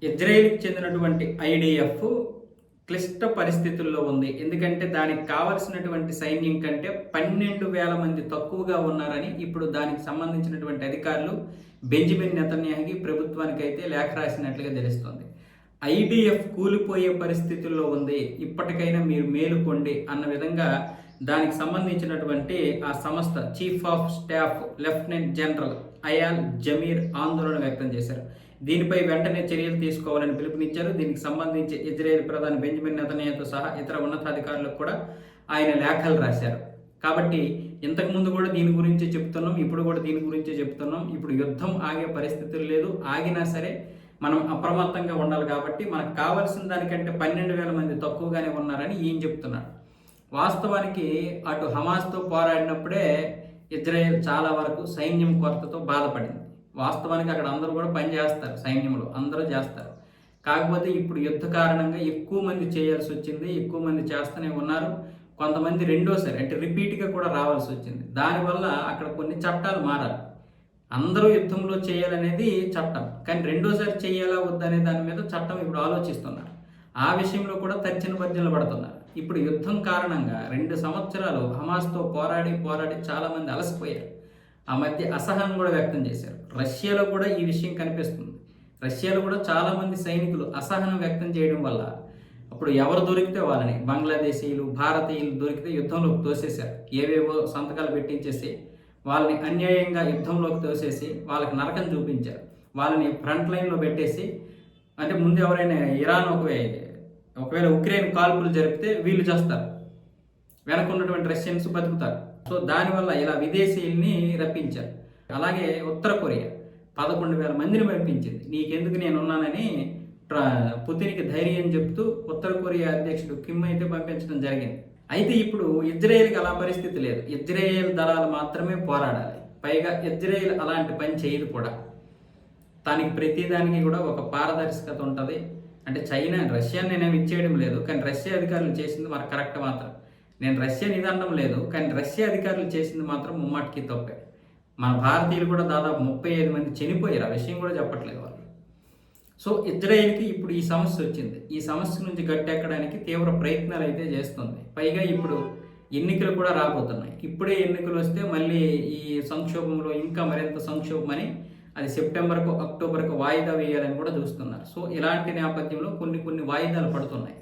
ఇజ్రాయెల్‌కి చెందినటువంటి ఐడీఎఫ్ క్లిష్ట పరిస్థితుల్లో ఉంది. ఎందుకంటే దానికి కావాల్సినటువంటి సైన్యం కంటే 12,000 మంది తక్కువగా ఉన్నారని ఇప్పుడు దానికి సంబంధించినటువంటి అధికారులు బెంజమిన్ నెతన్యాహుకి ప్రభుత్వానికైతే లేఖ రాసినట్లుగా తెలుస్తోంది. ఐడీఎఫ్ కూలిపోయే పరిస్థితుల్లో ఉంది. ఇప్పటికైనా మీరు మేలుకోండి అన్న విధంగా దానికి సంబంధించినటువంటి ఆ సంస్థ chief of staff lieutenant general Eyal Zamir ఆందోళన వ్యక్తం చేశారు. దీనిపై వెంటనే చర్యలు తీసుకోవాలని పిలుపునిచ్చారు. దీనికి సంబంధించి ఇజ్రాయెల్ ప్రధాని బెంజమిన్ నెతన్యాహుతో సహా ఇతర ఉన్నతాధికారులకు కూడా ఆయన లేఖలు రాశారు. కాబట్టి ఇంతకుముందు కూడా దీని గురించి చెప్తున్నాం, ఇప్పుడు కూడా దీని గురించే చెప్తున్నాం. ఇప్పుడు యుద్ధం ఆగే పరిస్థితులు లేదు. ఆగినా సరే మనం అప్రమత్తంగా ఉండాలి. కాబట్టి మనకు కావాల్సిన దానికంటే 12,000 మంది తక్కువగానే ఉన్నారని ఈయన చెప్తున్నాడు. వాస్తవానికి అటు హమాస్తో పోరాడినప్పుడే ఇజ్రాయెల్ చాలా వరకు సైన్యం కొరతతో బాధపడింది. వాస్తవానికి అక్కడ అందరూ కూడా పని చేస్తారు, సైన్యంలో అందరూ చేస్తారు. కాకపోతే ఇప్పుడు యుద్ధ కారణంగా ఎక్కువ మంది చేయాల్సి వచ్చింది, ఎక్కువ మంది చేస్తూనే ఉన్నారు. కొంతమంది రెండోసారి అంటే రిపీట్గా కూడా రావాల్సి వచ్చింది. దానివల్ల అక్కడ కొన్ని చట్టాలు మారాలి. అందరూ యుద్ధంలో చేయాలనేది చట్టం, కానీ రెండోసారి చేయాలా వద్దనే దాని మీద చట్టం ఇప్పుడు ఆలోచిస్తున్నారు. ఆ విషయంలో కూడా తర్జన భర్జనలు పడుతున్నారు. ఇప్పుడు యుద్ధం కారణంగా 2 సంవత్సరాలు హమాస్తో పోరాడి చాలామంది అలసిపోయారు. ఆ మధ్య అసహనం కూడా వ్యక్తం చేశారు. రష్యాలో కూడా ఈ విషయం కనిపిస్తుంది. రష్యాలో కూడా చాలామంది సైనికులు అసహనం వ్యక్తం చేయడం వల్ల అప్పుడు ఎవరు దొరికితే వాళ్ళని బంగ్లాదేశీయులు, భారతీయులు దొరికితే యుద్ధంలోకి తోసేశారు. ఏవేవో సంతకాలు పెట్టించేసి వాళ్ళని అన్యాయంగా యుద్ధంలోకి తోసేసి వాళ్ళకి నరకం చూపించారు. వాళ్ళని ఫ్రంట్ లైన్లో పెట్టేసి, అంటే ముందు ఎవరైనా ఇరాన్ ఒకవేళ ఉక్రెయిన్ కాల్పులు జరిపితే వీళ్ళు చేస్తారు, వెనకున్నటువంటి రష్యన్స్ బతుకుతారు. సో దానివల్ల ఇలా విదేశీయుల్ని రప్పించారు. అలాగే ఉత్తర కొరియా 11,000 మందిని పంపించింది. నీకెందుకు నేను ఉన్నానని పుతిన్కి ధైర్యం చెప్తూ ఉత్తర కొరియా అధ్యక్షుడు కిమ్ అయితే పంపించడం జరిగింది. అయితే ఇప్పుడు ఇజ్రాయెల్కి అలా పరిస్థితి లేదు. ఇజ్రాయెల్ దళాలు మాత్రమే పోరాడాలి. పైగా ఇజ్రాయెల్ అలాంటి పని చేయదు కూడా. దానికి ప్రతిదానికి కూడా ఒక పారదర్శకత ఉంటుంది. అంటే రష్యా నేనేమి ఇచ్చేయడం లేదు, కానీ రష్యా అధికారులు చేసింది మరి కరెక్ట్ మాత్రం. నేను రష్యాని ఇది అనడం లేదు, కానీ రష్యా అధికారులు చేసింది మాత్రం ముమ్మాటికి తప్పే. మన భారతీయులు కూడా దాదాపు 35 మంది చనిపోయారు. ఆ విషయం కూడా చెప్పట్లేదు వాళ్ళు. సో ఇజ్రాయెల్కి ఇప్పుడు ఈ సమస్య వచ్చింది. ఈ సమస్య నుంచి గట్టెక్కడానికి తీవ్ర ప్రయత్నాలు అయితే చేస్తుంది. పైగా ఇప్పుడు ఎన్నికలు కూడా రాబోతున్నాయి. ఇప్పుడే ఎన్నికలు వస్తే మళ్ళీ ఈ సంక్షోభంలో ఇంకా మరింత సంక్షోభమని అది సెప్టెంబర్కు, అక్టోబర్కు వాయిదా వేయాలని కూడా చూస్తున్నారు. సో ఇలాంటి నేపథ్యంలో కొన్ని వాయిదాలు పడుతున్నాయి.